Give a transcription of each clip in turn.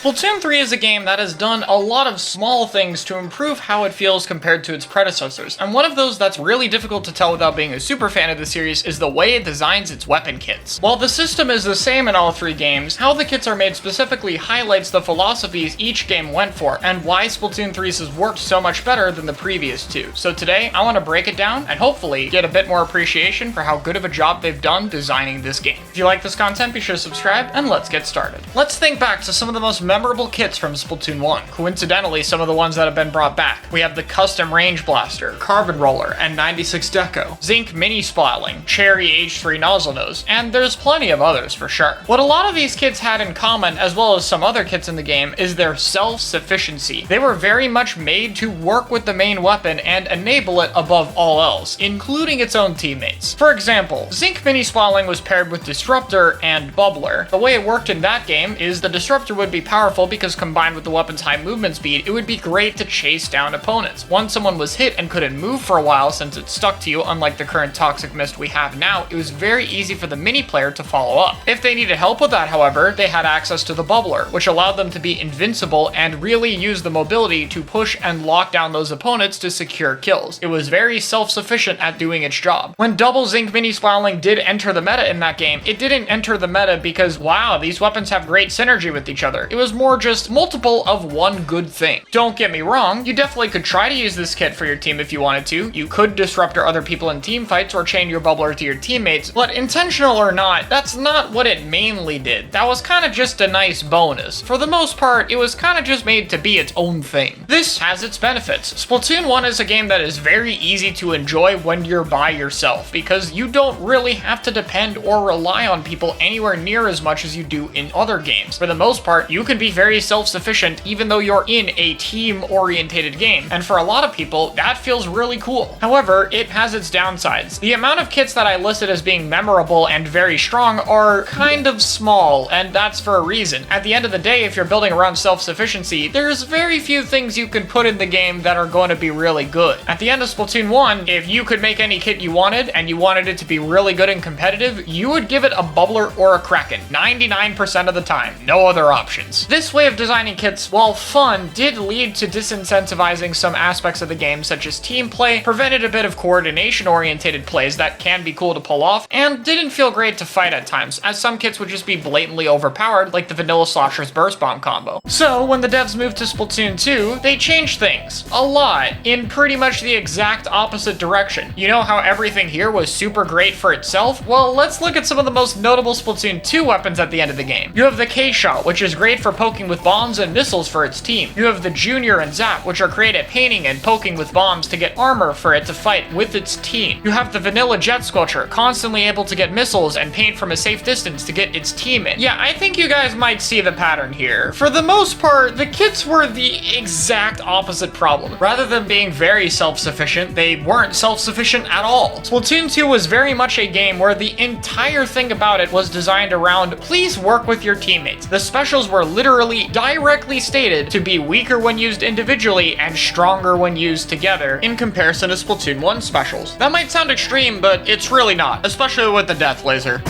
Splatoon 3 is a game that has done a lot of small things to improve how it feels compared to its predecessors, and one of those that's really difficult to tell without being a super fan of the series is the way it designs its weapon kits. While the system is the same in all three games, how the kits are made specifically highlights the philosophies each game went for, and why Splatoon 3's has worked so much better than the previous two. So today, I want to break it down and hopefully get a bit more appreciation for how good of a job they've done designing this game. If you like this content, be sure to subscribe, and let's get started. Let's think back to some of the most memorable kits from Splatoon 1. Coincidentally, some of the ones that have been brought back. We have the Custom Range Blaster, Carbon Roller, and 96 Deco, Zinc Mini Splatling, Cherry H3 Nozzle Nose, and there's plenty of others for sure. What a lot of these kits had in common, as well as some other kits in the game, is their self-sufficiency. They were very much made to work with the main weapon and enable it above all else, including its own teammates. For example, Zinc Mini Splatling was paired with Disruptor and Bubbler. The way it worked in that game is the Disruptor would be powerful because combined with the weapon's high movement speed, it would be great to chase down opponents. Once someone was hit and couldn't move for a while since it stuck to you, unlike the current Toxic Mist we have now, it was very easy for the mini player to follow up. If they needed help with that, however, they had access to the Bubbler, which allowed them to be invincible and really use the mobility to push and lock down those opponents to secure kills. It was very self-sufficient at doing its job. When Double Zinc Mini Splatling did enter the meta in that game, it didn't enter the meta because, wow, these weapons have great synergy with each other. It was more just multiple of one good thing. Don't get me wrong, you definitely could try to use this kit for your team if you wanted to. You could disrupt other people in team fights or chain your Bubbler to your teammates, but intentional or not, that's not what it mainly did. That was kind of just a nice bonus. For the most part, it was kind of just made to be its own thing. This has its benefits. Splatoon 1 is a game that is very easy to enjoy when you're by yourself, because you don't really have to depend or rely on people anywhere near as much as you do in other games. For the most part, you can be very self-sufficient even though you're in a team-orientated game, and for a lot of people, that feels really cool. However, it has its downsides. The amount of kits that I listed as being memorable and very strong are kind of small, and that's for a reason. At the end of the day, if you're building around self-sufficiency, there's very few things you can put in the game that are going to be really good. At the end of Splatoon 1, if you could make any kit you wanted, and you wanted it to be really good and competitive, you would give it a Bubbler or a Kraken, 99% of the time. No other options. This way of designing kits, while fun, did lead to disincentivizing some aspects of the game, such as team play, prevented a bit of coordination-orientated plays that can be cool to pull off, and didn't feel great to fight at times, as some kits would just be blatantly overpowered, like the Vanilla Slosher's Burst Bomb combo. So, when the devs moved to Splatoon 2, they changed things. A lot. In pretty much the exact opposite direction. You know how everything here was super great for itself? Well, let's look at some of the most notable Splatoon 2 weapons at the end of the game. You have the K-Shot, which is great for poking with bombs and missiles for its team. You have the Junior and Zap, which are great at painting and poking with bombs to get armor for it to fight with its team. You have the Vanilla Jet Squelcher, constantly able to get missiles and paint from a safe distance to get its team in. Yeah, I think you guys might see the pattern here. For the most part, the kits were the exact opposite problem. Rather than being very self-sufficient, they weren't self-sufficient at all. Splatoon 2 was very much a game where the entire thing about it was designed around, please work with your teammates. The specials were literally directly stated to be weaker when used individually and stronger when used together in comparison to Splatoon 1 specials. That might sound extreme, but it's really not, especially with the Death Laser.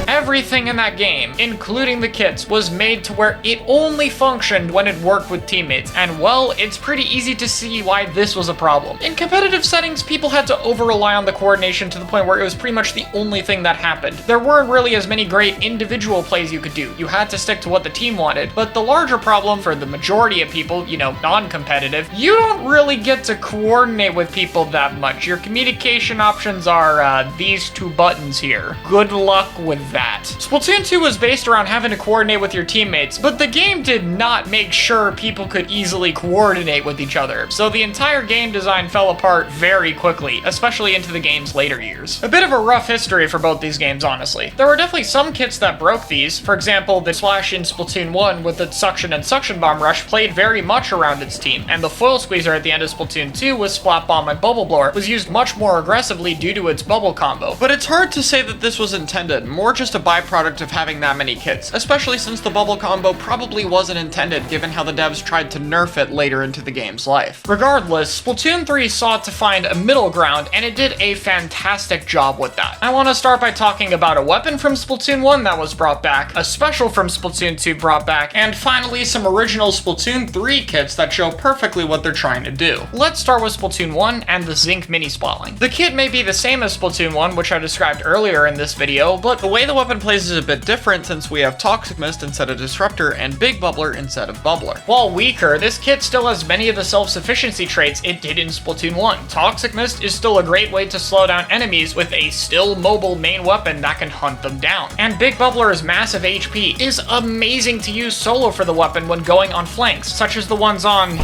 Everything in that game, including the kits, was made to where it only functioned when it worked with teammates, and well, it's pretty easy to see why this was a problem. In competitive settings, people had to over-rely on the coordination to the point where it was pretty much the only thing that happened. There weren't really as many great individual plays you could do. You had to stick to what the team wanted, but the larger problem for the majority of people, you know, non-competitive, you don't really get to coordinate with people that much. Your communication options are, these two buttons here. Good luck with that. Splatoon 2 was based around having to coordinate with your teammates, but the game did not make sure people could easily coordinate with each other, so the entire game design fell apart very quickly, especially into the game's later years. A bit of a rough history for both these games, honestly. There were definitely some kits that broke these. For example, the Splash in Splatoon 1 with its Suction and Suction Bomb Rush played very much around its team, and the Foil Squeezer at the end of Splatoon 2 with Splat Bomb and Bubble Blower was used much more aggressively due to its bubble combo. But it's hard to say that this was intended, more just just a byproduct of having that many kits, especially since the bubble combo probably wasn't intended given how the devs tried to nerf it later into the game's life. Regardless, Splatoon 3 sought to find a middle ground, and it did a fantastic job with that. I want to start by talking about a weapon from Splatoon 1 that was brought back, a special from Splatoon 2 brought back, and finally some original Splatoon 3 kits that show perfectly what they're trying to do. Let's start with Splatoon 1 and the Zinc Mini Spalling. The kit may be the same as Splatoon 1, which I described earlier in this video, but the way the weapon plays is a bit different since we have Toxic Mist instead of Disruptor and Big Bubbler instead of Bubbler. While weaker, this kit still has many of the self-sufficiency traits it did in Splatoon 1. Toxic Mist is still a great way to slow down enemies with a still mobile main weapon that can hunt them down. And Big Bubbler's massive HP is amazing to use solo for the weapon when going on flanks, such as the ones on...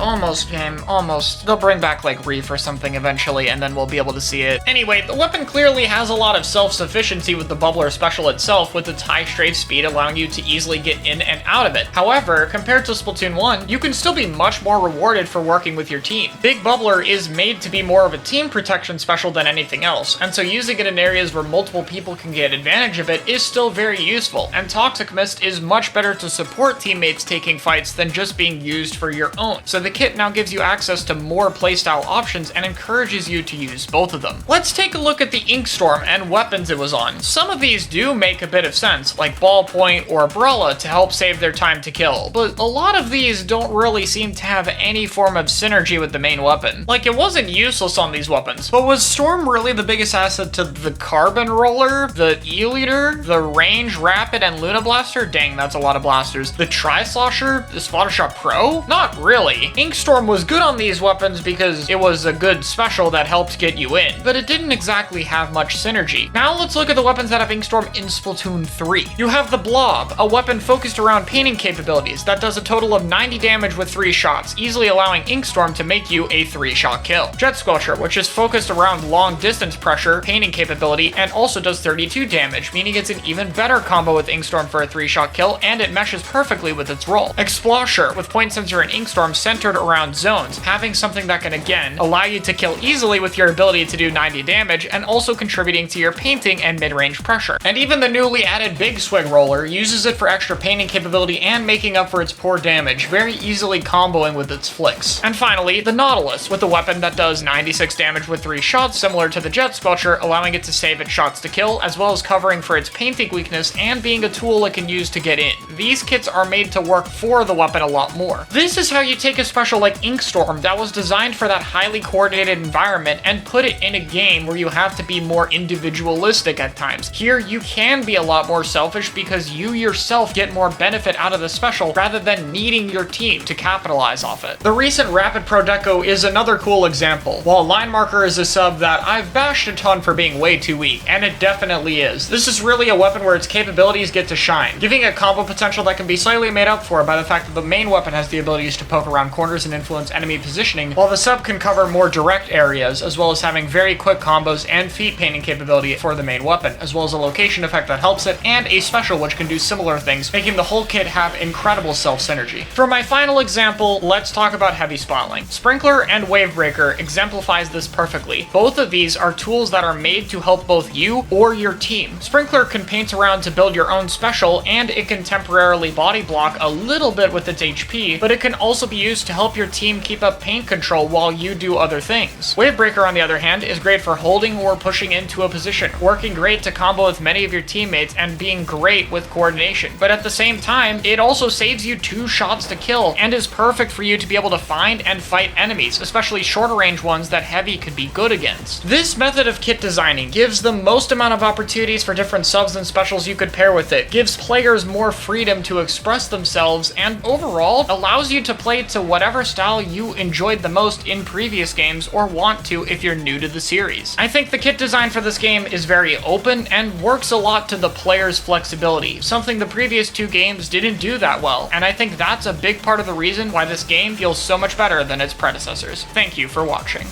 almost, game, almost. They'll bring back, like, Reef or something eventually, and then we'll be able to see it. Anyway, the weapon clearly has a lot of self-sufficiency with the Bubbler special itself, with its high strafe speed allowing you to easily get in and out of it. However, compared to Splatoon 1, you can still be much more rewarded for working with your team. Big Bubbler is made to be more of a team protection special than anything else, and so using it in areas where multiple people can get advantage of it is still very useful, and Toxic Mist is much better to support teammates taking fights than just being used for your own. So the kit now gives you access to more playstyle options and encourages you to use both of them. Let's take a look at the Inkstorm and weapons it was on. Some of these do make a bit of sense, like Ballpoint or Umbrella to help save their time to kill, but a lot of these don't really seem to have any form of synergy with the main weapon. Like, it wasn't useless on these weapons, but was Storm really the biggest asset to the Carbon Roller, the E-Liter, the Range, Rapid, and Luna Blaster? Dang, that's a lot of blasters. The Tri-Slosher? The Splattershot Pro? Not really. Inkstorm was good on these weapons because it was a good special that helped get you in, but it didn't exactly have much synergy. Now let's look at the weapons that have Inkstorm in Splatoon 3. You have the Blob, a weapon focused around painting capabilities that does a total of 90 damage with 3 shots, easily allowing Inkstorm to make you a 3-shot kill. Jet Squelcher, which is focused around long distance pressure, painting capability, and also does 32 damage, meaning it's an even better combo with Inkstorm for a 3-shot kill, and it meshes perfectly with its role. Explosher, with Point Sensor and Inkstorm centered around zones, having something that can again allow you to kill easily with your ability to do 90 damage and also contributing to your painting and mid-range pressure. And even the newly added Big Swig Roller uses it for extra painting capability and making up for its poor damage, very easily comboing with its flicks. And finally, the Nautilus, with a weapon that does 96 damage with 3 shots, similar to the Jet Squelcher, allowing it to save its shots to kill, as well as covering for its painting weakness and being a tool it can use to get in. These kits are made to work for the weapon a lot more. This is how you take a special like Inkstorm that was designed for that highly coordinated environment and put it in a game where you have to be more individualistic at times. Here, you can be a lot more selfish because you yourself get more benefit out of the special rather than needing your team to capitalize off it. The recent Rapid Pro Deco is another cool example. While Line Marker is a sub that I've bashed a ton for being way too weak, and it definitely is, this is really a weapon where its capabilities get to shine, giving it combo potential that can be slightly made up for by the fact that the main weapon has the abilities to poke around corners and influence enemy positioning, while the sub can cover more direct areas, as well as having very quick combos and feat painting capability for the main weapon, as well as a location effect that helps it, and a special which can do similar things, making the whole kit have incredible self-synergy. For my final example, let's talk about Heavy Spotlight. Sprinkler and Wavebreaker exemplifies this perfectly. Both of these are tools that are made to help both you or your team. Sprinkler can paint around to build your own special, and it can temporarily body block a little bit with its HP, but it can also be used to help your team keep up paint control while you do other things. Wavebreaker, on the other hand, is great for holding or pushing into a position, working great to combo with many of your teammates and being great with coordination. But at the same time, it also saves you 2 shots to kill and is perfect for you to be able to find and fight enemies, especially shorter range ones that Heavy could be good against. This method of kit designing gives the most amount of opportunities for different subs and specials you could pair with it, gives players more freedom to express themselves, and overall allows you to play to whatever style you enjoyed the most in previous games or want to if you're new to the series. I think the kit design for this game is very open and works a lot to the player's flexibility, something the previous 2 games didn't do that well, and I think that's a big part of the reason why this game feels so much better than its predecessors. Thank you for watching.